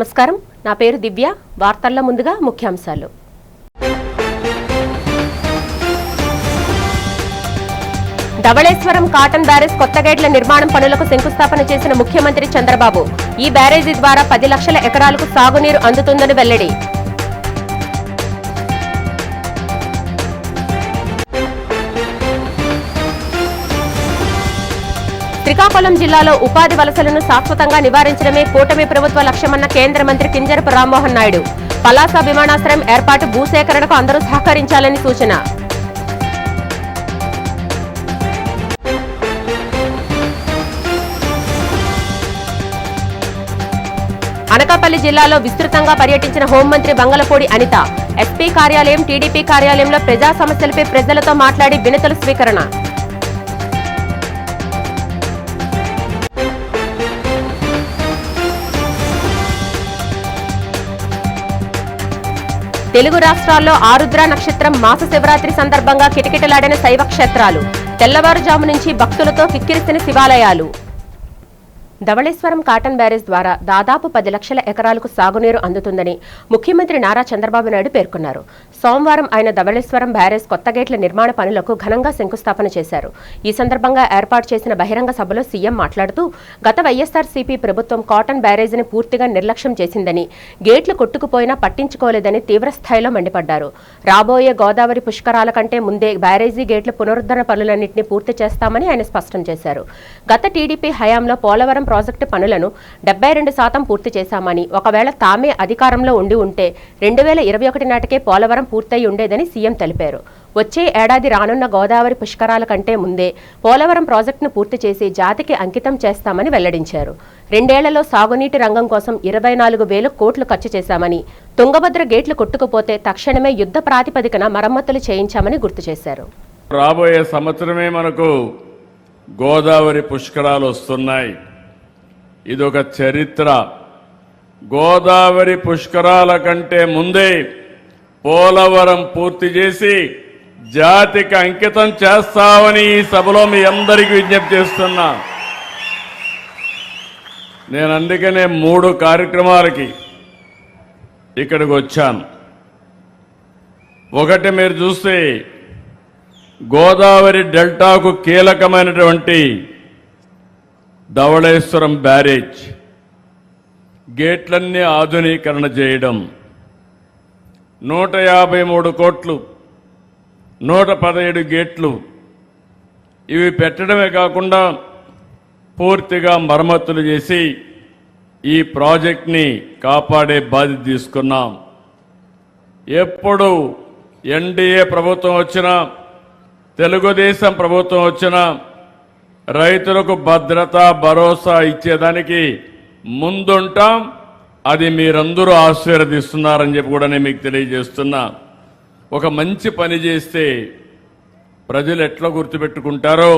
నమస్కారం, నా పేరు దివ్య. వార్తల్లో ముందుగా ముఖ్యాంశాలు. ధవళేశ్వరం కాటన్ బ్యారేజ్ కొత్త గేట్ల నిర్మాణం పనులకు శంకుస్థాపన చేసిన ముఖ్యమంత్రి చంద్రబాబు. ఈ బ్యారేజీ ద్వారా 10 లక్షల ఎకరాలకు సాగునీరు అందుతుందని వెల్లడి. శ్రీకాకుళం జిల్లాలో ఉపాధి వలసలను శాశ్వతంగా నివారించడమే కూటమి ప్రభుత్వ లక్ష్యమన్న కేంద్ర మంత్రి కింజరపు రామ్మోహన్ నాయుడు. పలాస విమానాశ్రయం ఏర్పాటు భూసేకరణకు అందరూ సహకరించాలని సూచన. అనకాపల్లి జిల్లాలో విస్తృతంగా పర్యటించిన హోంమంత్రి బంగళపూడి అనిత. ఎస్పీ కార్యాలయం, టీడీపీ కార్యాలయంలో ప్రజా సమస్యలపై ప్రజలతో మాట్లాడి వినతుల స్వీకరణ. తెలుగు రాష్ట్రాల్లో ఆరుద్ర నక్షత్రం మాస శివరాత్రి సందర్భంగా కిటకిటలాడిన శైవ క్షేత్రాలు. తెల్లవారుజాము నుంచి భక్తులతో కిక్కిరిసిన శివాలయాలు. ధవళేశ్వరం కాటన్ బ్యారేజ్ ద్వారా దాదాపు 10 లక్షల ఎకరాలకు సాగునీరు అందుతుందని ముఖ్యమంత్రి నారా చంద్రబాబు నాయుడు పేర్కొన్నారు. సోమవారం ఆయన ధవళేశ్వరం బ్యారేజ్ కొత్త గేట్ల నిర్మాణ పనులకు ఘనంగా శంకుస్థాపన చేశారు. ఈ సందర్భంగా ఏర్పాటు చేసిన బహిరంగ సభలో సీఎం మాట్లాడుతూ, గత వైఎస్ఆర్సీపీ ప్రభుత్వం కాటన్ బ్యారేజీని పూర్తిగా నిర్లక్ష్యం చేసిందని, గేట్లు కొట్టుకుపోయినా పట్టించుకోలేదని తీవ్రస్థాయిలో మండిపడ్డారు. రాబోయే గోదావరి పుష్కరాల కంటే ముందే బ్యారేజీ గేట్ల పునరుద్ధరణ పనులన్నింటినీ పూర్తి చేస్తామని ఆయన స్పష్టం చేశారు. గత టీడీపీ హయాంలో పోలవరం ప్రాజెక్టు పనులను 72% పూర్తి చేశామని, ఒకవేళ తామే అధికారంలో ఉండి ఉంటే 2021 నాటికే పోలవరం పూర్తయి ఉండేదని సీఎం తెలిపారు. వచ్చే ఏడాది రానున్న గోదావరి పుష్కరాల కంటే ముందే పోలవరం ప్రాజెక్టును పూర్తి చేసి జాతికి అంకితం చేస్తామని వెల్లడించారు. 2 ఏళ్లలో సాగునీటి రంగం కోసం 24,000 కోట్లు ఖర్చు చేశామని, తుంగభద్ర గేట్లు కొట్టుకుపోతే తక్షణమే యుద్ధ ప్రాతిపదికన మరమ్మతులు చేయించామని గుర్తు చేశారు. రాబోయే సంవత్సరమే మనకు గోదావరి పుష్కరాలు వస్తున్నాయి. ఇదొక చరిత్ర. గోదావరి పుష్కరాల కంటే ముందే పోలవరం పూర్తి చేసి జాతికి అంకితం చేస్తామని ఈ సభలో మీ అందరికీ విజ్ఞప్తి చేస్తున్నా. నేను అందుకనే 3 కార్యక్రమాలకి ఇక్కడికి వచ్చాను. ఒకటి, మీరు చూస్తే గోదావరి డెల్టాకు కీలకమైనటువంటి ధవళేశ్వరం బ్యారేజ్ గేట్లన్నీ ఆధునీకరణ చేయడం, 153 కోట్లు, 117 గేట్లు ఇవి పెట్టడమే కాకుండా పూర్తిగా మరమ్మతులు చేసి ఈ ప్రాజెక్ట్ని కాపాడే బాధ్యత తీసుకున్నాం. ఎప్పుడు ఎన్డీఏ ప్రభుత్వం వచ్చినా, తెలుగుదేశం ప్రభుత్వం వచ్చినా రైతులకు భద్రత, భరోసా ఇచ్చేదానికి ముందుంటాం. అది మీరందరూ ఆశీర్వదిస్తున్నారని చెప్పి కూడా నేను మీకు తెలియజేస్తున్నా. ఒక మంచి పని చేస్తే ప్రజలు ఎట్లా గుర్తుపెట్టుకుంటారో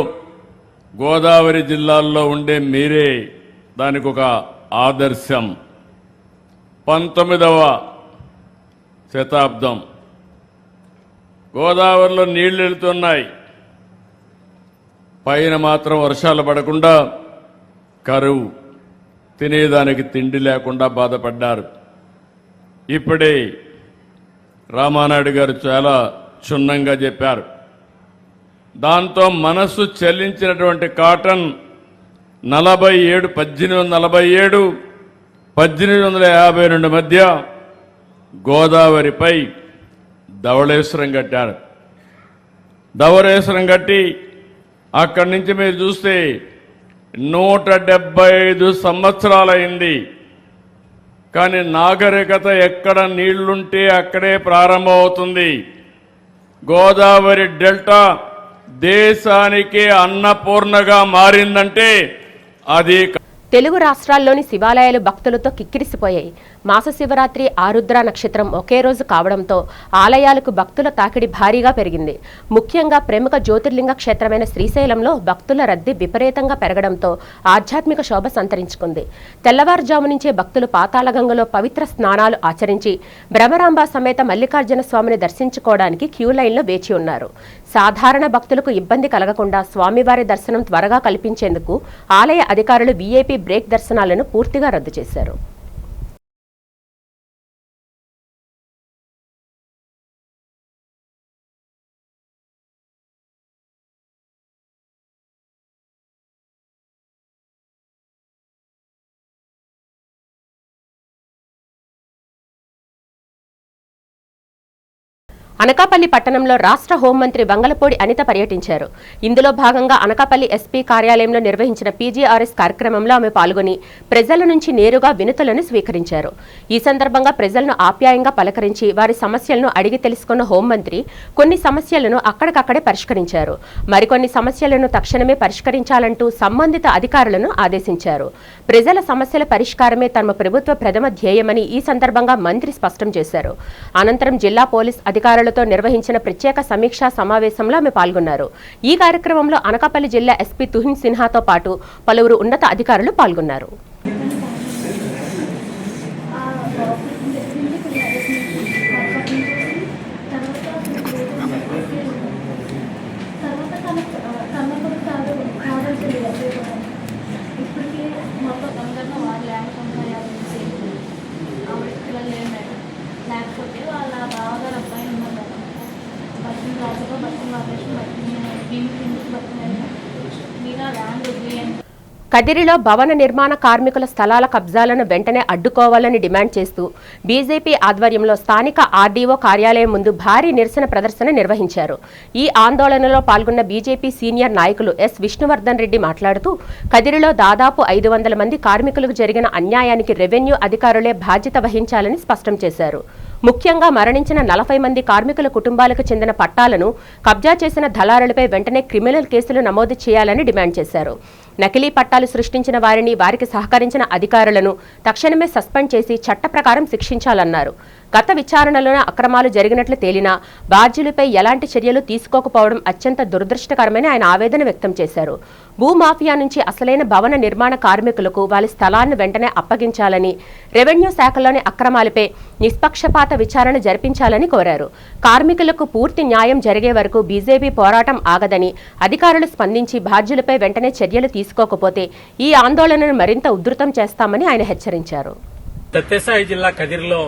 గోదావరి జిల్లాల్లో ఉండే మీరే దానికి ఒక ఆదర్శం. 19వ శతాబ్దం గోదావరిలో నీళ్లు వెళుతున్నాయి. పైన మాత్రం వర్షాలు పడకుండా కరువు, తినేదానికి తిండి లేకుండా బాధపడ్డారు. ఇప్పుడే రామానాయుడు గారు చాలా క్షుణ్ణంగా చెప్పారు. దాంతో మనస్సు చెల్లించినటువంటి కాటన్ 1847, 1852 మధ్య గోదావరిపై ధవళేశ్వరం కట్టారు. ధవళేశ్వరం కట్టి అక్కడి నుంచి మీరు చూస్తే 175 సంవత్సరాలైంది. కానీ నాగరికత ఎక్కడ నీళ్లుంటే అక్కడే ప్రారంభమవుతుంది. గోదావరి డెల్టా దేశానికి అన్నపూర్ణగా మారిందంటే అది తెలుగు రాష్ట్రాల్లోని శివాలయాలు భక్తులతో కిక్కిరిసిపోయాయి. మాస శివరాత్రి, ఆరుద్ర నక్షత్రం ఒకే రోజు కావడంతో ఆలయాలకు భక్తుల తాకిడి భారీగా పెరిగింది. ముఖ్యంగా ప్రముఖ జ్యోతిర్లింగ క్షేత్రమైన శ్రీశైలంలో భక్తుల రద్దీ విపరీతంగా పెరగడంతో ఆధ్యాత్మిక శోభ సంతరించుకుంది. తెల్లవారుజాము నుంచే భక్తులు పాతాళగంగలో పవిత్ర స్నానాలు ఆచరించి భ్రమరాంబ సమేత మల్లికార్జున స్వామిని దర్శించుకోవడానికి క్యూ లైన్లో వేచి ఉన్నారు. సాధారణ భక్తులకు ఇబ్బంది కలగకుండా స్వామివారి దర్శనం త్వరగా కల్పించేందుకు ఆలయ అధికారులు వీఐపీ బ్రేక్ దర్శనాలను పూర్తిగా రద్దు చేశారు. అనకాపల్లి పట్టణంలో రాష్ట్ర హోంమంత్రి వంగలపూడి అనిత పర్యటించారు. ఇందులో భాగంగా అనకాపల్లి ఎస్పీ కార్యాలయంలో నిర్వహించిన పీజీఆర్ఎస్ కార్యక్రమంలో ఆమె పాల్గొని ప్రజల నుంచి నేరుగా వినతులను స్వీకరించారు. ఈ సందర్భంగా ప్రజలను ఆప్యాయంగా పలకరించి వారి సమస్యలను అడిగి తెలుసుకున్న హోంమంత్రి కొన్ని సమస్యలను అక్కడికక్కడే పరిష్కరించారు. మరికొన్ని సమస్యలను తక్షణమే పరిష్కరించాలంటూ సంబంధిత అధికారులను ఆదేశించారు. ప్రజల సమస్యల పరిష్కారమే తమ ప్రభుత్వ ప్రథమ ధ్యేయమని ఈ సందర్భంగా మంత్రి స్పష్టం చేశారు. అనంతరం జిల్లా పోలీస్ అధికారులు నిర్వహించిన ప్రత్యేక సమీక్షా సమావేశంలో ఆమె పాల్గొన్నారు. ఈ కార్యక్రమంలో అనకాపల్లి జిల్లా ఎస్పీ తుహిన్ సిన్హాతో పాటు పలువురు ఉన్నత అధికారులు పాల్గొన్నారు. లేకపోతే వాళ్ళ బావగారు అబ్బాయి ఉన్నారు కదా బస్సు రాజుగా బస్సు వాళ్ళకి మీద ల్యాండ్ వదిలేయండి. కదిరిలో భవన నిర్మాణ కార్మికుల స్థలాల కబ్జాలను వెంటనే అడ్డుకోవాలని డిమాండ్ చేస్తూ బీజేపీ ఆధ్వర్యంలో స్థానిక ఆర్డీఓ కార్యాలయం ముందు భారీ నిరసన ప్రదర్శన నిర్వహించారు. ఈ ఆందోళనలో పాల్గొన్న బీజేపీ సీనియర్ నాయకులు ఎస్ విష్ణువర్ధన్ రెడ్డి మాట్లాడుతూ కదిరిలో దాదాపు 500 మంది కార్మికులకు జరిగిన అన్యాయానికి రెవెన్యూ అధికారులే బాధ్యత వహించాలని స్పష్టం చేశారు. ముఖ్యంగా మరణించిన 40 మంది కార్మికుల కుటుంబాలకు చెందిన పట్టాలను కబ్జా చేసిన దళారులపై వెంటనే క్రిమినల్ కేసులు నమోదు చేయాలని డిమాండ్ చేశారు. నకిలీ పట్టాలు సృష్టించిన వారిని, వారికి సహకరించిన అధికారులను తక్షణమే సస్పెండ్ చేసి చట్ట ప్రకారం శిక్షించాలన్నారు. గత విచారణలోనే అక్రమాలు జరిగినట్లు తేలినా బాధ్యులపై ఎలాంటి చర్యలు తీసుకోకపోవడం అత్యంత దురదృష్టకరమని ఆయన ఆవేదన వ్యక్తం చేశారు. భూమాఫియా నుంచి అసలైన భవన నిర్మాణ కార్మికులకు వారి స్థలాన్ని వెంటనే అప్పగించాలని, రెవెన్యూ శాఖలోని అక్రమాలపై నిష్పక్షపాత విచారణ జరిపించాలని కోరారు. కార్మికులకు పూర్తి న్యాయం జరిగే వరకు బీజేపీ పోరాటం ఆగదని, అధికారులు స్పందించి బాధ్యులపై వెంటనే చర్యలు తీసుకోకపోతే ఈ ఆందోళనను మరింత ఉధృతం చేస్తామని ఆయన హెచ్చరించారు. సత్యసాయి జిల్లా కదిరిలో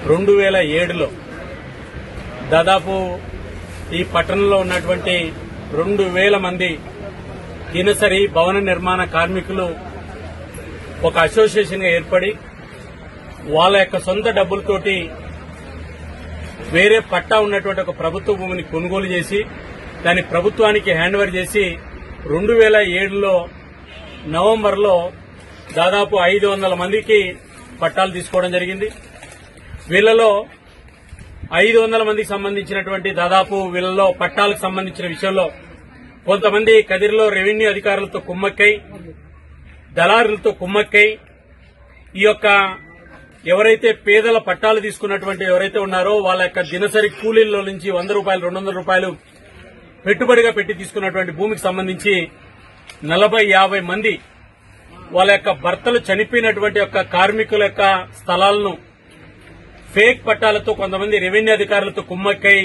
2007లో దాదాపు ఈ పట్టణంలో ఉన్నటువంటి 2000 మంది దినసరి భవన నిర్మాణ కార్మికులు ఒక అసోసియేషన్గా ఏర్పడి వాళ్ళ యొక్క సొంత డబ్బులతోటి వేరే పట్టా ఉన్నటువంటి ఒక ప్రభుత్వ భూమిని కొనుగోలు చేసి దాన్ని ప్రభుత్వానికి హ్యాండ్ ఓవర్ చేసి 2007లో నవంబర్లో దాదాపు 500 మందికి పట్టాలు తీసుకోవడం జరిగింది. వీళ్లలో 500 మందికి సంబంధించినటువంటి దాదాపు వీళ్లలో పట్టాలకు సంబంధించిన విషయంలో కొంతమంది కదిరిలో రెవెన్యూ అధికారులతో కుమ్మక్కై, దళారులతో కుమ్మక్కై ఈ యొక్క ఎవరైతే పేదల పట్టాలు తీసుకున్నటువంటి ఎవరైతే ఉన్నారో వాళ్ళ యొక్క దినసరి కూలీల్లో నుంచి 100 రూపాయలు 200 రూపాయలు పెట్టుబడిగా పెట్టి తీసుకున్నటువంటి భూమికి సంబంధించి 40-50 మంది వాళ్ళ యొక్క భర్తలు చనిపోయినటువంటి యొక్క కార్మికుల యొక్క స్థలాలను ఫేక్ పట్టాలతో కొంతమంది రెవెన్యూ అధికారులతో కుమ్మక్కై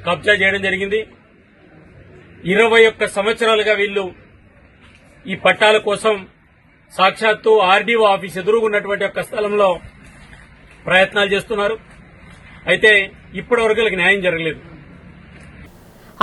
కబ్జా చేయడం జరిగింది. 21 సంవత్సరాలుగా వీళ్లు ఈ పట్టాల కోసం సాక్షాత్తు ఆర్డీఓ ఆఫీస్ ఎదురుగున్నటువంటి ఒక స్థలంలో ప్రయత్నాలు చేస్తున్నారు. అయితే ఇప్పటివరకు వీళ్ళకి న్యాయం జరగలేదు.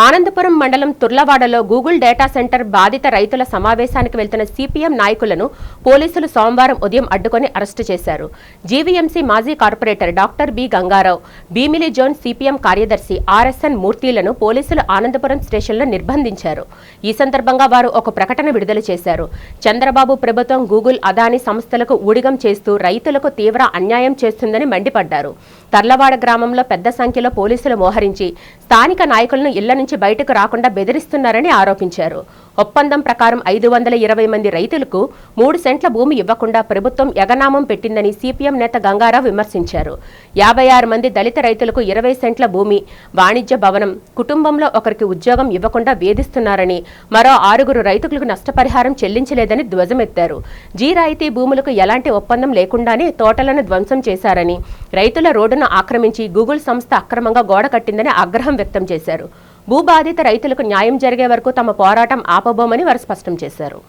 ఆనందపురం మండలం తుర్లవాడలో గూగుల్ డేటా సెంటర్ బాధిత రైతుల సమావేశానికి వెళ్తున్న సిపిఎం నాయకులను పోలీసులు సోమవారం ఉదయం అడ్డుకొని అరెస్టు చేశారు. జీవీఎంసీ మాజీ corporator doctor B Gangarao, Bheemili zone CPM కార్యదర్శి ఆర్ఎస్ఎన్ మూర్తిలను పోలీసులు ఆనందపురం స్టేషన్లో నిర్బంధించారు. ఈ సందర్భంగా వారు ఒక ప్రకటన విడుదల చేశారు. చంద్రబాబు ప్రభుత్వం గూగుల్, అదానీ సంస్థలకు ఊడిగం చేస్తూ రైతులకు తీవ్ర అన్యాయం చేస్తుందని మండిపడ్డారు. తర్లవాడ గ్రామంలో పెద్ద సంఖ్యలో పోలీసులు మోహరించి స్థానిక నాయకులను ఇళ్ల నుంచి బయటకు రాకుండా బెదిరిస్తున్నారని ఆరోపించారు. ఒప్పందం ప్రకారం 520 మంది రైతులకు 3 సెంట్ల భూమి ఇవ్వకుండా ప్రభుత్వం ఎగనామం పెట్టిందని సిపిఎం నేత గంగారావు విమర్శించారు. 56 మంది దళిత రైతులకు 20 సెంట్ల భూమి, వాణిజ్య భవనం, కుటుంబంలో ఒకరికి ఉద్యోగం ఇవ్వకుండా వేధిస్తున్నారని, మరో 6 రైతులకు నష్టపరిహారం చెల్లించలేదని ధ్వజమెత్తారు. రాయితీ భూములకు ఎలాంటి ఒప్పందం లేకుండానే తోటలను ధ్వంసం చేశారని, రైతుల రోడ్డును ఆక్రమించి గూగుల్ సంస్థ అక్రమంగా గోడ కట్టిందని ఆగ్రహం వ్యక్తం చేశారు. భూబాధిత రైతులకు న్యాయం జరిగే వరకు తమ పోరాటం ఆపబోమని వారు స్పష్టం చేశారు.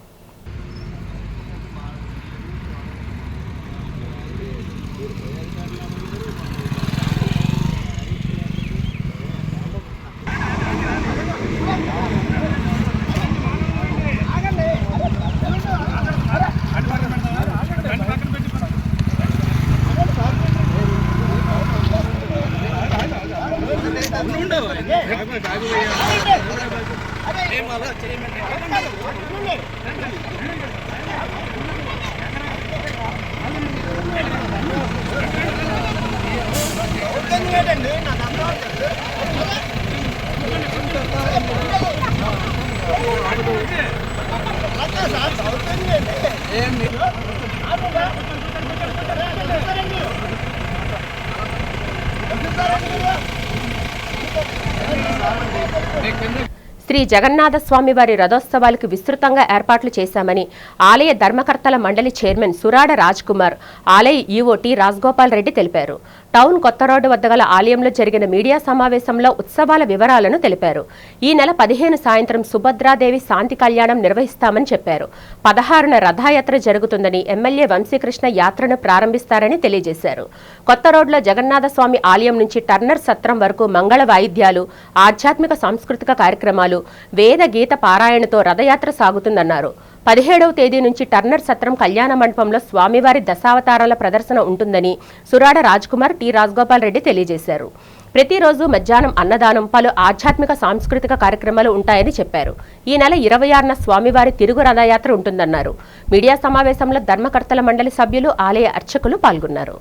శ్రీ జగన్నాథ స్వామి వారి రథోత్సవాలకు విస్తృతంగా ఏర్పాట్లు చేశామని ఆలయ ధర్మకర్తల మండలి చైర్మన్ సురాడ రాజ్ కుమార్, ఆలయ ఈవోటీ రాజగోపాల్ రెడ్డి తెలిపారు. టౌన్ కొత్త రోడ్డు వద్ద గల ఆలయంలో జరిగిన మీడియా సమావేశంలో ఉత్సవాల వివరాలను తెలిపారు. ఈ నెల 15 సాయంత్రం సుభద్రాదేవి శాంతి కళ్యాణం నిర్వహిస్తామని చెప్పారు. 16న రథయాత్ర జరుగుతుందని, ఎమ్మెల్యే వంశీకృష్ణ యాత్రను ప్రారంభిస్తారని తెలియజేశారు. కొత్త రోడ్లో జగన్నాథ స్వామి ఆలయం నుంచి టర్నర్ సత్రం వరకు మంగళ వాయిద్యాలు, ఆధ్యాత్మిక సాంస్కృతిక కార్యక్రమాలు, వేద గీత పారాయణతో రథయాత్ర సాగుతుందన్నారు. 17వ తేదీ నుంచి టర్నర్ సత్రం కళ్యాణ మండపంలో స్వామివారి దశావతారాల ప్రదర్శన ఉంటుందని సురాడ రాజ్ కుమార్, టి రాజగోపాల్ రెడ్డి తెలియజేశారు. ప్రతిరోజు మధ్యాహ్నం అన్నదానం, పలు ఆధ్యాత్మిక సాంస్కృతిక కార్యక్రమాలు ఉంటాయని చెప్పారు. ఈ నెల 26న స్వామివారి తిరుగు రథయాత్ర ఉంటుందన్నారు. మీడియా సమావేశంలో ధర్మకర్తల మండలి సభ్యులు, ఆలయ అర్చకులు పాల్గొన్నారు.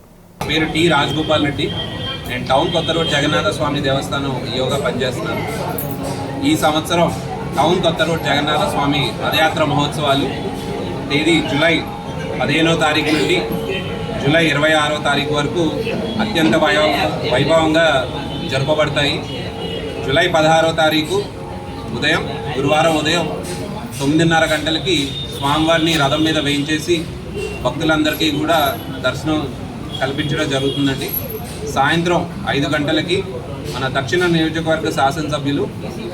పేరు టి రాజగోపాల్ రెడ్డి. నేను టౌన్ కొత్త రోడ్ జగన్నాథ స్వామి దేవస్థానం ఈయోగా పనిచేస్తున్నాను. ఈ సంవత్సరం టౌన్ కొత్త రోడ్ జగన్నాథ స్వామి రథయాత్ర మహోత్సవాలు తేదీ జూలై 15వ తారీఖు నుండి జూలై 26వ తారీఖు వరకు అత్యంత వైభవంగా జరపబడతాయి. జూలై 16వ తారీఖు ఉదయం, గురువారం ఉదయం 9:30 గంటలకి స్వామివారిని రథం మీద వేయించేసి భక్తులందరికీ కూడా దర్శనం కల్పించడం జరుగుతుందండి. సాయంత్రం 5 గంటలకి మన దక్షిణ నియోజకవర్గ శాసనసభ్యులు,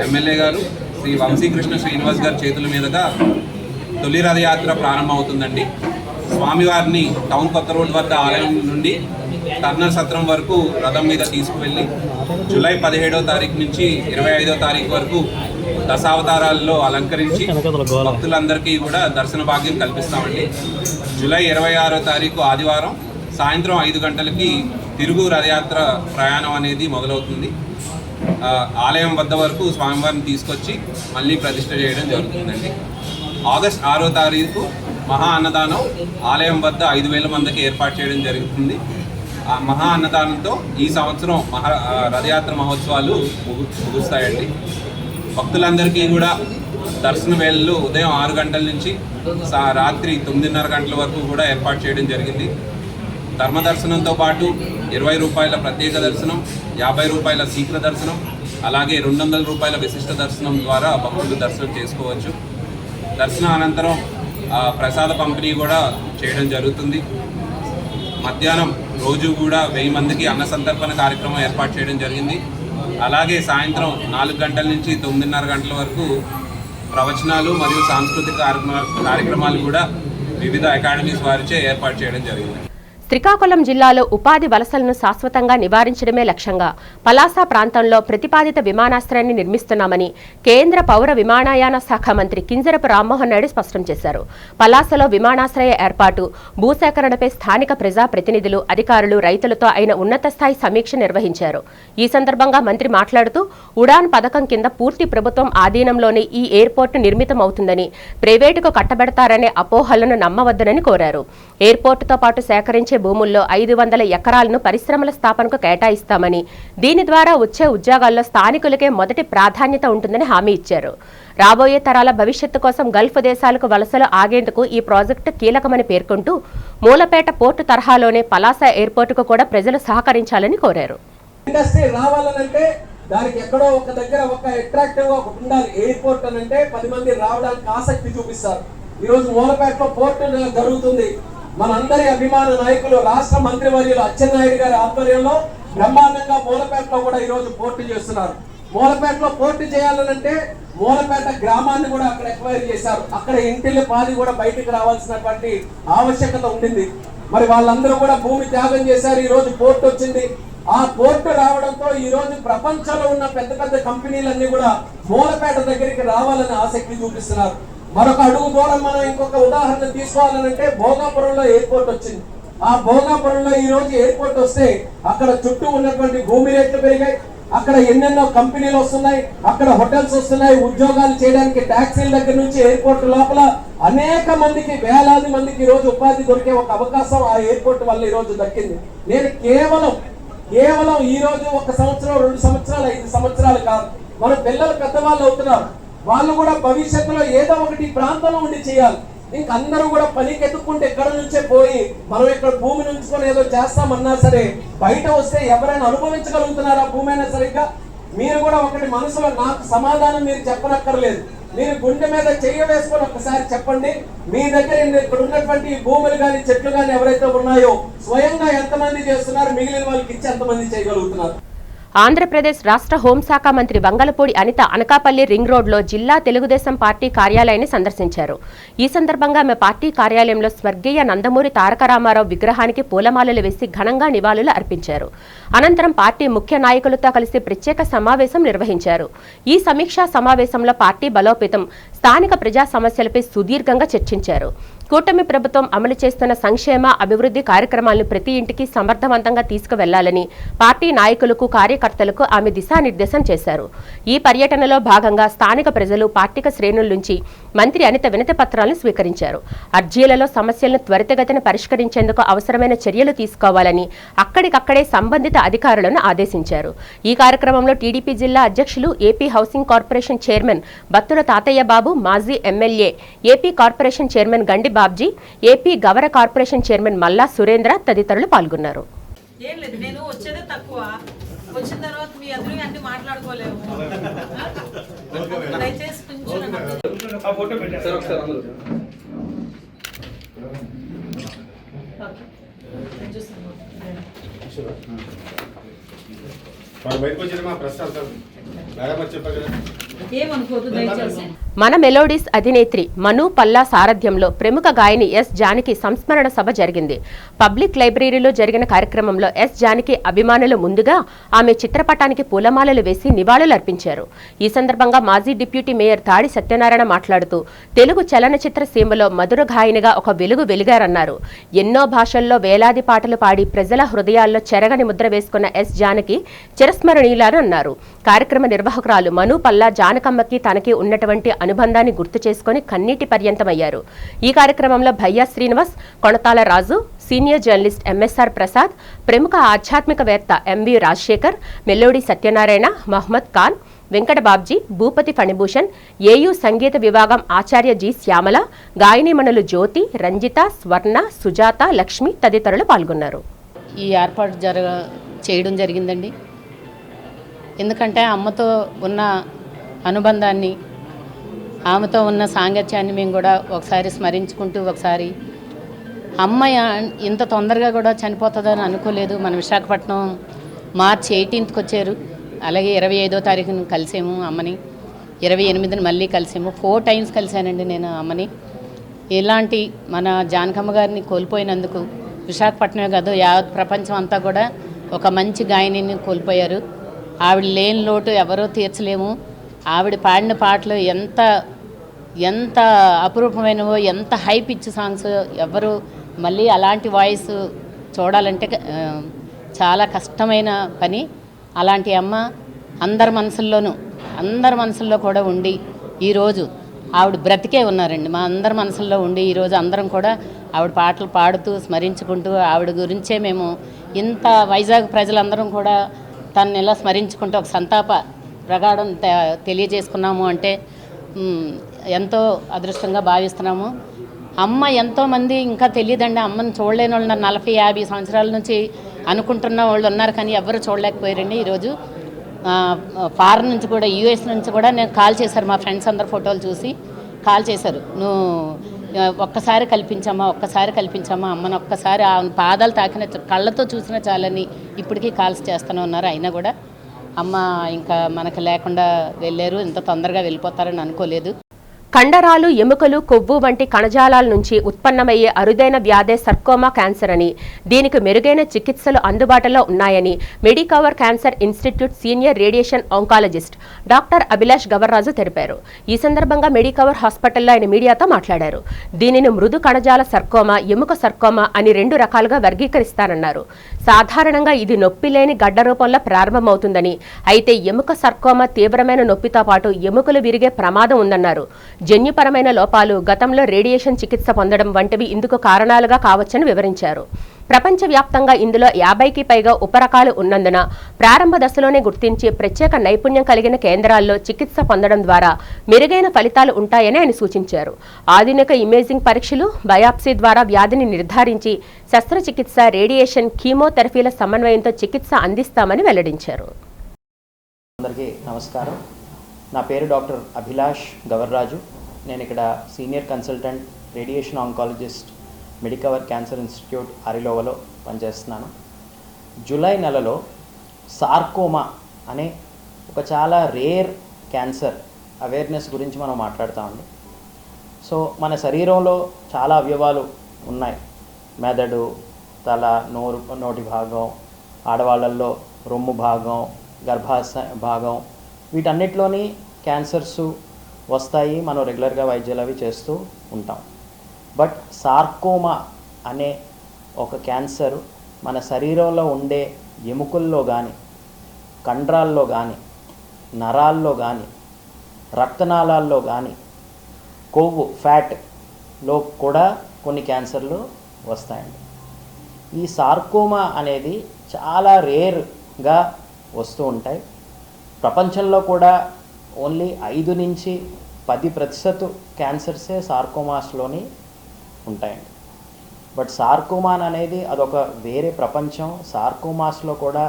ఎమ్మెల్యే గారు శ్రీ వంశీకృష్ణ శ్రీనివాస్ గారి చేతుల మీదుగా తొలి రథయాత్ర ప్రారంభమవుతుందండి. స్వామివారిని టౌన్ కొత్త రోడ్ వద్ద ఆలయం నుండి టర్నర్ సత్రం వరకు రథం మీద తీసుకువెళ్ళి జూలై 17వ తారీఖు నుంచి 25వ తారీఖు వరకు దశావతారాల్లో అలంకరించి భక్తులందరికీ కూడా దర్శన భాగ్యం కల్పిస్తామండి. జూలై 26వ తారీఖు ఆదివారం సాయంత్రం 5 గంటలకి తిరుగు రథయాత్ర ప్రయాణం అనేది మొదలవుతుంది. ఆలయం వద్ద వరకు స్వామివారిని తీసుకొచ్చి మళ్ళీ ప్రతిష్ఠ చేయడం జరుగుతుందండి. ఆగస్ట్ 6వ తారీఖు మహా అన్నదానం ఆలయం వద్ద 5,000 మందికి ఏర్పాటు చేయడం జరుగుతుంది. ఆ మహా అన్నదానంతో ఈ సంవత్సరం రథయాత్ర మహోత్సవాలు ముగుస్తాయండి. భక్తులందరికీ కూడా దర్శన వేళలు ఉదయం 6 గంటల నుంచి రాత్రి 9:30 గంటల వరకు కూడా ఏర్పాటు చేయడం జరిగింది. ధర్మదర్శనంతో పాటు 20 రూపాయల ప్రత్యేక దర్శనం, 50 రూపాయల శీఘ్ర దర్శనం, అలాగే 200 రూపాయల విశిష్ట దర్శనం ద్వారా భక్తులు దర్శనం చేసుకోవచ్చు. దర్శనం అనంతరం ప్రసాద పంపిణీ కూడా చేయడం జరుగుతుంది. మధ్యాహ్నం రోజు కూడా 1000 మందికి అన్న సంతర్పణ కార్యక్రమం ఏర్పాటు చేయడం జరిగింది. అలాగే సాయంత్రం 4 గంటల నుంచి 9:30 గంటల వరకు ప్రవచనాలు మరియు సాంస్కృతిక కార్యక్రమాలు కూడా వివిధ అకాడమీస్ వారిచే ఏర్పాటు చేయడం జరిగింది. శ్రీకాకుళం జిల్లాలో ఉపాధి వలసలను శాశ్వతంగా నివారించడమే లక్ష్యంగా పలాస ప్రాంతంలో ప్రతిపాదిత విమానాశ్రయాన్ని నిర్మిస్తున్నామని కేంద్ర పౌర విమానయాన శాఖ మంత్రి కింజరపు రామ్మోహన్ నాయుడు స్పష్టం చేశారు. పలాసలో విమానాశ్రయ ఏర్పాటు, భూసేకరణపై స్థానిక ప్రజాప్రతినిధులు, అధికారులు, రైతులతో ఆయన ఉన్నత స్థాయి సమీక్ష నిర్వహించారు. ఈ సందర్భంగా మంత్రి మాట్లాడుతూ ఉడాన్ పథకం కింద పూర్తి ప్రభుత్వం ఆధీనంలోనే ఈ ఎయిర్పోర్టు నిర్మితమవుతుందని, ప్రైవేటుకు కట్టబెడతారనే అపోహలను నమ్మవద్దనని కోరారు. ఎయిర్పోర్టుతో పాటు సేకరించే భూముల్లో 500 ఎకరాలను పరిశ్రమల స్థాపనకు కేటాయిస్తామని, దీని ద్వారా వచ్చే ఉద్యోగాల్లో స్థానికులకే మొదటి ప్రాధాన్యత ఉంటుందని హామీ ఇచ్చారు. రాబోయే తరాల భవిష్యత్తు కోసం గల్ఫ్ దేశాలకు వలసలు ఆగేందుకు ఈ ప్రాజెక్టు కీలకమని పేర్కొంటూ మూలపేట పోర్టు తరహాలోనే పలాస ఎయిర్పోర్టుకు కూడా ప్రజలు సహకరించాలని కోరారు. దానికి ఎక్కడో ఒక దగ్గర ఒక అట్రాక్టివ్ గా ఉండాలి. ఎయిర్పోర్ట్ అని అంటే 10 మంది రావడానికి ఆసక్తి చూపిస్తారు. ఈ రోజు మూలపేటలో పోర్టు జరుగుతుంది. మనందరి అభిమాన నాయకులు రాష్ట్ర మంత్రివర్యులు అచ్చెన్నాయుడు గారి ఆధ్వర్యంలో బ్రహ్మాండంగా మూలపేటలో కూడా ఈ రోజు పోర్టు చేస్తున్నారు. మూలపేటలో పోర్టు చేయాలనంటే మూలపేట గ్రామాన్ని కూడా అక్కడ ఎక్వైర్ చేశారు. అక్కడ ఇంటిల్లి పాది కూడా బయటకు రావాల్సినటువంటి ఆవశ్యకత ఉండింది. మరి వాళ్ళందరూ కూడా భూమి త్యాగం చేశారు. ఈ రోజు పోర్టు వచ్చింది. ఆ పోర్టు రావడంతో ఈ రోజు ప్రపంచంలో ఉన్న పెద్ద పెద్ద కంపెనీలన్నీ కూడా మూలపేట దగ్గరికి రావాలని ఆసక్తి చూపిస్తున్నారు. మరొక అడుగు దూరం మనం ఇంకొక ఉదాహరణ తీసుకోవాలంటే భోగాపురంలో ఎయిర్పోర్ట్ వచ్చింది. ఆ భోగాపురంలో ఈ రోజు ఎయిర్పోర్ట్ వస్తే అక్కడ చుట్టూ ఉన్నటువంటి భూమి రేట్లు పెరిగాయి. అక్కడ అక్కడ ఎన్నెన్నో కంపెనీలు వస్తున్నాయి, అక్కడ హోటల్స్ వస్తున్నాయి, ఉద్యోగాలు చేయడానికి ట్యాక్సీల దగ్గర నుంచి ఎయిర్పోర్ట్ లోపల అనేక మందికి, వేలాది మందికి ఈ రోజు ఉపాధి దొరికే ఒక అవకాశం ఆ ఎయిర్పోర్ట్ వల్ల ఈ రోజు దక్కింది. నేను కేవలం ఈ రోజు 1 సంవత్సరం, 2 సంవత్సరాలు, 5 సంవత్సరాలు కాదు, మన పిల్లలు పెద్దవాళ్ళు అవుతున్నారు. వాళ్ళు కూడా భవిష్యత్తులో ఏదో ఒకటి ప్రాంతంలో ఉండి చేయాలి. ఇంక అందరూ కూడా పనికి ఎత్తుక్కుంటే ఎక్కడ నుంచే పోయి మనం ఇక్కడ భూమి నుంచుకొని ఏదో చేస్తామన్నా సరే బయట వస్తే ఎవరైనా అనుభవించగలుగుతున్నారా భూమి అయినా సరిగ్గా? మీరు కూడా ఒకటి మనసులో, నాకు సమాధానం మీరు చెప్పనక్కర్లేదు, మీరు గుండె మీద చెయ్యి వేసుకొని ఒకసారి చెప్పండి, మీ దగ్గర ఇక్కడ ఉన్నటువంటి భూములు కానీ చెట్లు కానీ ఎవరైతే ఉన్నాయో స్వయంగా ఎంతమంది చేస్తున్నారు, మిగిలిన వాళ్ళకి ఇచ్చి ఎంతమంది చేయగలుగుతున్నారు? ఆంధ్రప్రదేశ్ రాష్ట్ర హోంశాఖ మంత్రి వంగలపూడి అనిత అనకాపల్లి రింగ్ రోడ్లో జిల్లా తెలుగుదేశం పార్టీ కార్యాలయాన్ని సందర్శించారు. ఈ సందర్భంగా ఆమె పార్టీ కార్యాలయంలో స్వర్గీయ నందమూరి తారక రామారావు విగ్రహానికి పూలమాలలు వేసి ఘనంగా నివాళులు అర్పించారు. అనంతరం పార్టీ ముఖ్య నాయకులతో కలిసి ప్రత్యేక సమావేశం నిర్వహించారు. ఈ సమీక్షా సమావేశంలో పార్టీ బలోపేతం, స్థానిక ప్రజా సమస్యలపై సుదీర్ఘంగా చర్చించారు. కూటమి ప్రభుత్వం అమలు చేస్తున్న సంక్షేమ, అభివృద్ధి కార్యక్రమాలను ప్రతి ఇంటికి సమర్థవంతంగా తీసుకువెళ్లాలని పార్టీ నాయకులకు, కార్యకర్తలకు ఆమె దిశానిర్దేశం చేశారు. ఈ పర్యటనలో భాగంగా స్థానిక ప్రజలు, పార్టీక శ్రేణుల నుంచి మంత్రి అనిత వినతి పత్రాలను స్వీకరించారు. అర్జీలలో సమస్యలను త్వరితగతిన పరిష్కరించేందుకు అవసరమైన చర్యలు తీసుకోవాలని అక్కడికక్కడే సంబంధిత అధికారులను ఆదేశించారు. ఈ కార్యక్రమంలో టీడీపీ జిల్లా అధ్యక్షులు, AP housing corporation chairman Battula తాతయ్య బాబు, మాజీ ఎమ్మెల్యే, ఏపీ కార్పొరేషన్ చైర్మన్ గండి Babji, AP Gavara corporation chairman మల్లా సురేంద్ర తదితరులు పాల్గొన్నారు. ఏం లేదు, నేను వచ్చేదే తక్కువ, వచ్చిన తర్వాత మీ అందరూ అన్ని మాట్లాడుకోలేము. దయచేసి ఏమనుకోదు దయచేసి. మన మెలోడీస్ అధినేత్రి మను పల్లా సారథ్యంలో ప్రముఖ గాయని ఎస్ జానకి సంస్మరణ సభ జరిగింది. పబ్లిక్ లైబ్రరీలో జరిగిన కార్యక్రమంలో ఎస్ జానకి అభిమానులు ముందుగా ఆమె చిత్రపటానికి పూలమాలలు వేసి నివాళులర్పించారు. ఈ సందర్భంగా మాజీ డిప్యూటీ మేయర్ తాడి సత్యనారాయణ మాట్లాడుతూ తెలుగు చలనచిత్ర సీమలో మధుర గాయనిగా ఒక వెలుగు వెలిగారన్నారు. ఎన్నో భాషల్లో వేలాది పాటలు పాడి ప్రజల హృదయాల్లో చెరగని ముద్ర వేసుకున్న ఎస్ జానకి చిరస్మరణీయులని అన్నారు. కార్యక్రమ నిర్వాహకురాలు మను పల్లా జానకమ్మకి తనకి ఉన్నటువంటి అనుబంధాన్ని గుర్తు చేసుకుని కన్నీటి పర్యంతమయ్యారు. ఈ కార్యక్రమంలో భయ్యా శ్రీనివాస్, కొణతాల రాజు, సీనియర్ జర్నలిస్ట్ ఎంఎస్ఆర్ ప్రసాద్, ప్రముఖ ఆధ్యాత్మికవేత్త ఎంవి రాజశేఖర్, మెల్లోడి సత్యనారాయణ, మహమ్మద్ ఖాన్, వెంకట బాబ్జీ, భూపతి ఫణిభూషణ్, ఏయూ సంగీత విభాగం ఆచార్య జి శ్యామల, గాయనీమణులు జ్యోతి, రంజిత, స్వర్ణ, సుజాత, లక్ష్మి తదితరులు పాల్గొన్నారు. ఈ ఏర్పాటు చేయడం జరిగిందండి. ఎందుకంటే అమ్మతో ఉన్న అనుబంధాన్ని, ఆమెతో ఉన్న సాంగత్యాన్ని మేము కూడా ఒకసారి స్మరించుకుంటూ, ఒకసారి అమ్మ ఇంత తొందరగా కూడా చనిపోతుందని అనుకోలేదు. మన విశాఖపట్నం మార్చి 18th వచ్చారు, అలాగే 25వ తారీఖున కలిసాము అమ్మని, 28న మళ్ళీ కలిసాము. 4 times కలిశానండి నేను అమ్మని. ఇలాంటి మన జానకమ్మ గారిని కోల్పోయినందుకు విశాఖపట్నమే కాదు, యావత్ ప్రపంచం అంతా కూడా ఒక మంచి గాయనిని కోల్పోయారు. ఆవిడ లేని లోటు ఎవరో తీర్చలేము. ఆవిడ పాడిన పాటలు ఎంత అపురూపమైనవో, ఎంత హై పిచ్ సాంగ్స్, ఎవరు మళ్ళీ అలాంటి వాయిస్ చూడాలంటే చాలా కష్టమైన పని. అలాంటి అమ్మ అందరి మనసుల్లో కూడా ఉండి ఈరోజు ఆవిడ బ్రతికే ఉన్నారండి. మా అందరి మనసుల్లో ఉండి ఈరోజు అందరం కూడా ఆవిడ పాటలు పాడుతూ స్మరించుకుంటూ ఆవిడ గురించే మేము ఇంత వైజాగ్ ప్రజలందరం కూడా తనని ఇలా స్మరించుకుంటూ ఒక సంతాప ప్రగాఢం తెలియజేసుకున్నాము అంటే ఎంతో అదృష్టంగా భావిస్తున్నాము. అమ్మ ఎంతోమంది ఇంకా తెలియదండి, అమ్మని చూడలేని వాళ్ళు 40-50 సంవత్సరాల నుంచి అనుకుంటున్న వాళ్ళు ఉన్నారు, కానీ ఎవరు చూడలేకపోయారండి. ఈరోజు ఫారెన్ నుంచి కూడా, యూఎస్ నుంచి కూడా నేను కాల్ చేశారు, మా ఫ్రెండ్స్ అందరు ఫోటోలు చూసి కాల్ చేశారు, నువ్వు ఒక్కసారి కల్పించమ్మా అమ్మని, ఒక్కసారి ఆ పాదాలు తాకిన కళ్ళతో చూసినా చాలని ఇప్పటికీ కాల్స్ చేస్తూనే ఉన్నారు. అయినా కూడా అమ్మ ఇంకా మనకు లేకుండా వెళ్ళారు. ఇంత తొందరగా వెళ్ళిపోతారని అనుకోలేదు. కండరాలు, ఎముకలు, కొవ్వు వంటి కణజాలాల నుంచి ఉత్పన్నమయ్యే అరుదైన వ్యాధే సర్కోమా క్యాన్సర్ అని, దీనికి మెరుగైన చికిత్సలు అందుబాటులో ఉన్నాయని Medicover cancer institute senior radiation oncologist doctor Abhilash Gavarraju తెలిపారు. ఈ సందర్భంగా మెడికవర్ హాస్పిటల్లో ఆయన మీడియాతో మాట్లాడారు. దీనిని మృదు కణజాల సర్కోమా, ఎముక సర్కోమా అని 2 రకాలుగా వర్గీకరిస్తారన్నారు. సాధారణంగా ఇది నొప్పి లేని గడ్డ రూపంలో ప్రారంభమవుతుందని, అయితే ఎముక సర్కోమా తీవ్రమైన నొప్పితో పాటు ఎముకలు విరిగే ప్రమాదం ఉందన్నారు. జన్యుపరమైన లోపాలు, గతంలో రేడియేషన్ చికిత్స పొందడం వంటివి ఇందుకు కారణాలుగా కావచ్చని వివరించారు. ప్రపంచవ్యాప్తంగా ఇందులో 50కి పైగా ఉపరకాలు ఉన్నందున ప్రారంభ దశలోనే గుర్తించి ప్రత్యేక నైపుణ్యం కలిగిన కేంద్రాల్లో చికిత్స పొందడం ద్వారా మెరుగైన ఫలితాలు ఉంటాయని ఆయన సూచించారు. ఆధునిక ఇమేజింగ్ పరీక్షలు, బయాప్సీ ద్వారా వ్యాధిని నిర్ధారించి శస్త్రచికిత్స, రేడియేషన్, కీమోథెరపీల సమన్వయంతో చికిత్స అందిస్తామని వెల్లడించారు. అందరికీ నమస్కారం. నా పేరు డాక్టర్ అభిలాష్ గవర్రాజు. నేను ఇక్కడ senior consultant radiation oncologist Medicover cancer institute అరిలోవలో పనిచేస్తున్నాను. జూలై నెలలో సార్కోమా అనే ఒక చాలా రేర్ క్యాన్సర్ అవేర్నెస్ గురించి మనం మాట్లాడుతామండి. సో మన శరీరంలో చాలా అవయవాలు ఉన్నాయి. మెదడు, తల, నోటి భాగం, ఆడవాళ్ళల్లో రొమ్ము భాగం, గర్భాశయ భాగం, వీటన్నిటిలోని క్యాన్సర్స్ వస్తాయి. మనం రెగ్యులర్గా వైద్యాలు అవి చేస్తూ ఉంటాం. బట్ సార్కోమా అనే ఒక క్యాన్సర్ మన శరీరంలో ఉండే ఎముకల్లో కానీ, కండరాల్లో కానీ, నరాల్లో కానీ, రక్తనాళాల్లో కానీ, కొవ్వు ఫ్యాట్లో కూడా కొన్ని క్యాన్సర్లు వస్తాయండి. ఈ సార్కోమా అనేది చాలా రేర్గా వస్తూ ఉంటాయి. ప్రపంచంలో కూడా ఓన్లీ 5 నుంచి 10% క్యాన్సర్సే సార్కోమాస్లోని ఉంటాయండి. బట్ సార్కోమా అనేది అదొక వేరే ప్రపంచం. సార్కోమాస్లో కూడా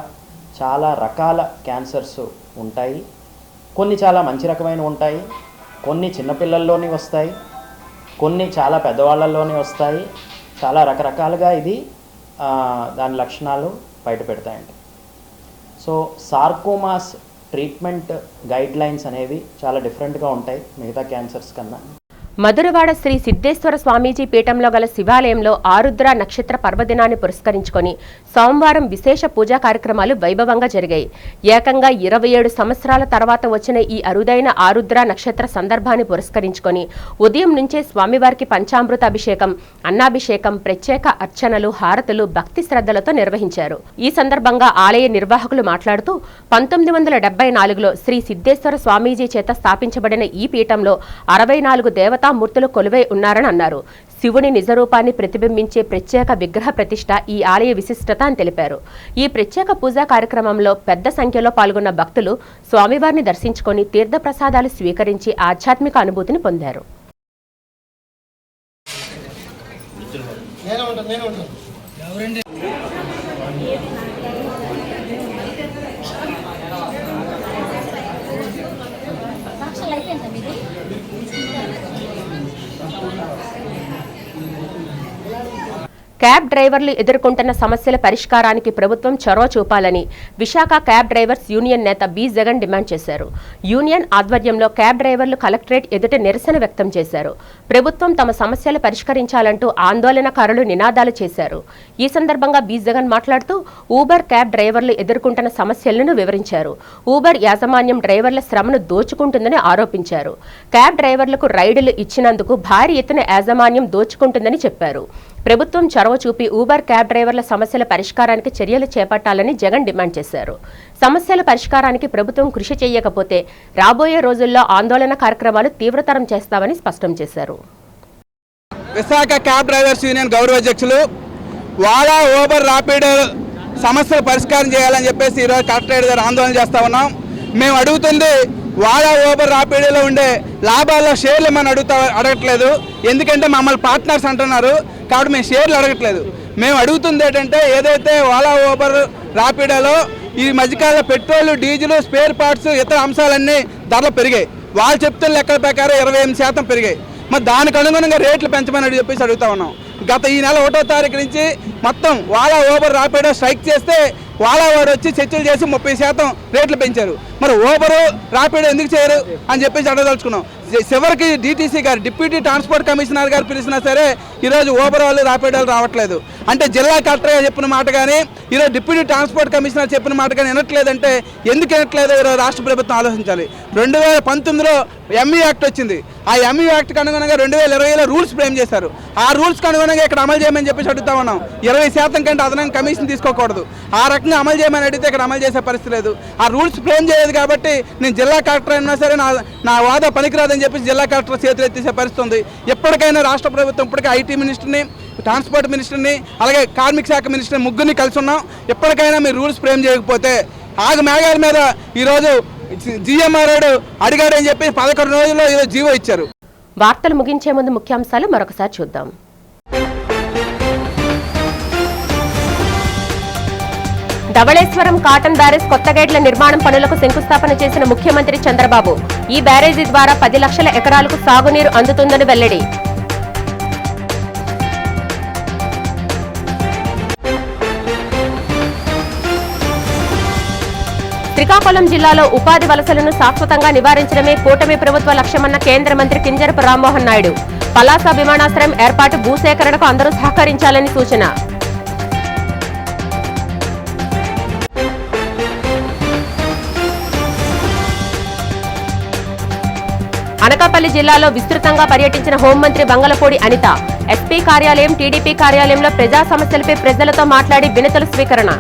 చాలా రకాల క్యాన్సర్స్ ఉంటాయి. కొన్ని చాలా మంచి రకమైన ఉంటాయి, కొన్ని చిన్నపిల్లల్లోని వస్తాయి, కొన్ని చాలా పెద్దవాళ్ళల్లోనే వస్తాయి. చాలా రకరకాలుగా ఇది దాని లక్షణాలు బయట పెడతాయండి. సో సార్కోమాస్ ట్రీట్మెంట్ గైడ్లైన్స్ అనేవి చాలా డిఫరెంట్గా ఉంటాయి మిగతా క్యాన్సర్స్ కన్నా. మధురవాడ శ్రీ సిద్ధేశ్వర స్వామీజీ పీఠంలో గల శివాలయంలో ఆరుద్ర నక్షత్ర పర్వదినాన్ని పురస్కరించుకొని సోమవారం విశేష పూజా కార్యక్రమాలు వైభవంగా జరిగాయి. ఏకంగా 27 సంవత్సరాల తర్వాత వచ్చిన ఈ అరుదైన ఆరుద్ర నక్షత్ర సందర్భాన్ని పురస్కరించుకొని ఉదయం నుంచే స్వామివారికి పంచామృత అభిషేకం, అన్నాభిషేకం, ప్రత్యేక అర్చనలు, హారతులు భక్తి శ్రద్ధలతో నిర్వహించారు. ఈ సందర్భంగా ఆలయ నిర్వాహకులు మాట్లాడుతూ 1974లో శ్రీ సిద్ధేశ్వర స్వామీజీ చేత స్థాపించబడిన ఈ పీఠంలో 64 దేవతా మూర్తులు కొలువై ఉన్నారని అన్నారు. శివుని నిజరూపాన్ని ప్రతిబింబించే ప్రత్యేక విగ్రహ ప్రతిష్ఠ ఈ ఆలయ విశిష్టత అని తెలిపారు. ఈ ప్రత్యేక పూజా కార్యక్రమంలో పెద్ద సంఖ్యలో పాల్గొన్న భక్తులు స్వామివారిని దర్శించుకొని తీర్థప్రసాదాలు స్వీకరించి ఆధ్యాత్మిక అనుభూతిని పొందారు. క్యాబ్ డ్రైవర్లు ఎదుర్కొంటున్న సమస్యల పరిష్కారానికి ప్రభుత్వం చొరవ చూపాలని విశాఖ క్యాబ్ డ్రైవర్స్ యూనియన్ నేత బి జగన్ డిమాండ్ చేశారు. యూనియన్ ఆధ్వర్యంలో క్యాబ్ డ్రైవర్లు కలెక్టరేట్ ఎదుట నిరసన వ్యక్తం చేశారు. ప్రభుత్వం తమ సమస్యలు పరిష్కరించాలంటూ ఆందోళనకారులు నినాదాలు చేశారు. ఈ సందర్భంగా బి జగన్ మాట్లాడుతూ ఊబర్ క్యాబ్ డ్రైవర్లు ఎదుర్కొంటున్న సమస్యలను వివరించారు. ఊబర్ యాజమాన్యం డ్రైవర్ల శ్రమను దోచుకుంటుందని ఆరోపించారు. క్యాబ్ డ్రైవర్లకు రైడులు ఇచ్చినందుకు భారీ ఎత్తున యాజమాన్యం దోచుకుంటుందని చెప్పారు. ప్రభుత్వం చొరవ చూపి ఊబర్ క్యాబ్ డ్రైవర్ల సమస్యల పరిష్కారానికి చర్యలు చేపట్టాలని జగన్ డిమాండ్ చేశారు. సమస్యల పరిష్కారానికి ప్రభుత్వం కృషి చేయకపోతే రాబోయే రోజుల్లో ఆందోళన కార్యక్రమాలు తీవ్రతరం చేస్తామని స్పష్టం చేశారు. విశాఖ క్యాబ్ డ్రైవర్స్ యూనియన్ గౌరవ అధ్యక్షులు వాలా ఊబర్ ర్యాపిడో సమస్యలు పరిష్కారం చేయాలని చెప్పేసి ఈరోజు కలెక్టరేట్ దగ్గర ఆందోళన చేస్తా ఉన్నాం. మేము అడుగుతుంది వాలా ఊబర్ ర్యాపిడోలో ఉండే లాభాల్లో షేర్లు మనం అడగట్లేదు. ఎందుకంటే మమ్మల్ని పార్ట్నర్స్ అంటున్నారు కాబట్టి మేము షేర్లు అడగట్లేదు. మేము అడుగుతుంది ఏంటంటే ఏదైతే వాలా ఊబర్ ర్యాపిడోలో ఈ మధ్యకాలంలో పెట్రోల్, డీజిల్, స్పేర్ పార్ట్స్, ఇతర అంశాలన్నీ ధరలు పెరిగాయి. వాళ్ళు చెప్తున్న లెక్కల ప్రకారం 28% పెరిగాయి. మరి దానికి అనుగుణంగా రేట్లు పెంచమని చెప్పేసి అడుగుతా ఉన్నాం. గత ఈ నెల 1వ తారీఖు నుంచి మొత్తం వాలా ఊబర్ ర్యాపిడో స్ట్రైక్ చేస్తే వాలా వాడు వచ్చి చర్చలు చేసి 30% రేట్లు పెంచారు. మరి ఊబరు ర్యాపిడో ఎందుకు చేయరు అని చెప్పేసి అడగదలుచుకున్నాం. చివరికి డిటీసీ గారు, డిప్యూటీ ట్రాన్స్పోర్ట్ కమిషనర్ గారు పిలిచినా సరే ఈరోజు ఊబర్ వాళ్ళు ర్యాపిడోలు రావట్లేదు. అంటే జిల్లా కలెక్టర్ చెప్పిన మాట కానీ ఈరోజు డిప్యూటీ ట్రాన్స్పోర్ట్ కమిషనర్ చెప్పిన మాట కానీ వినట్లేదంటే ఎందుకు వినట్లేదో ఈరోజు రాష్ట్ర ప్రభుత్వం ఆలోచించాలి. 2019లో ఎంఈ యాక్ట్ వచ్చింది. ఆ ఎంఈ యాక్ట్కి అనుగుణంగా 2020లో రూల్స్ ఫ్రేమ్ చేశారు. ఆ రూల్స్కి అనుగుణంగా ఇక్కడ అమలు చేయమని చెప్పేసి అడుగుతా ఉన్నాం. 20% కంటే అదనంగా కమిషన్ తీసుకోకూడదు. ఆ రకంగా అమలు చేయమని అడిగితే ఇక్కడ అమలు చేసే పరిస్థితి లేదు. ఆ రూల్స్ ఫ్రేమ్ చేయలేదు కాబట్టి నేను జిల్లా కలెక్టర్ అయినా సరే నా వాదా పనికిరాదని చెప్పేసి జిల్లా కలెక్టర్ చేతులు ఎత్తేసే పరిస్థితి ఉంది. ఎప్పటికైనా రాష్ట్ర ప్రభుత్వం ఇప్పటికే ఐటీ మినిస్టర్ని, ట్రాన్స్పోర్ట్ మినిస్టర్ని, అలాగే కార్మిక శాఖ మినిస్టర్ని ముగ్గురిని కలిసి ఉన్నాం. ఎప్పటికైనా మీరు రూల్స్ ఫ్రేమ్ చేయకపోతే ఆగు మేఘాల మీద ఈరోజు జిఎంఆర్ అడిగాడని చెప్పి 11 రోజుల్లో ఈరోజు జీవో ఇచ్చారు. వార్తలు ముగించే ముందు ముఖ్యాంశాలు మరొకసారి చూద్దాం. ధవళేశ్వరం కాటన్ బ్యారేజ్ కొత్త గేట్ల నిర్మాణం పనులకు శంకుస్థాపన చేసిన ముఖ్యమంత్రి చంద్రబాబు ఈ బ్యారేజీ ద్వారా 10 లక్షల ఎకరాలకు సాగునీరు అందుతుందని వెల్లడి. శ్రీకాకుళం జిల్లాలో ఉపాధి వలసలను శాశ్వతంగా నివారించడమే కూటమి ప్రభుత్వ లక్ష్యమన్న కేంద్ర మంత్రి కింజరపు రామ్మోహన్ నాయుడు. పలాస విమానాశ్రయం ఏర్పాటు భూసేకరణకు అందరూ సహకరించాలని సూచన. అనకాపల్లి జిల్లాలో విస్తృతంగా పర్యటించిన హోంమంత్రి బంగళపూడి అనిత. ఎస్పీ కార్యాలయం, టీడీపీ కార్యాలయంలో ప్రజా సమస్యలపై ప్రజలతో మాట్లాడి వినతుల స్వీకరణ.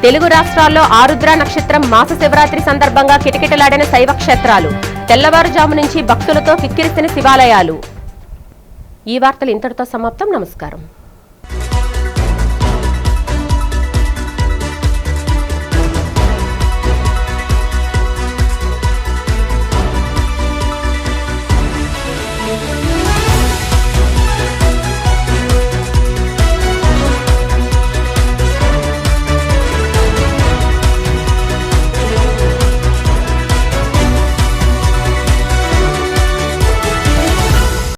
తెలుగు రాష్ట్రాల్లో ఆరుద్ర నక్షత్రం మాస శివరాత్రి సందర్భంగా కిటకిటలాడిన శైవ క్షేత్రాలు. తెల్లవారుజాము నుంచి భక్తులతో కిక్కిరిసిన శివాలయాలు. ఈ వార్తలు ఇంతటితో సమాప్తం. నమస్కారం.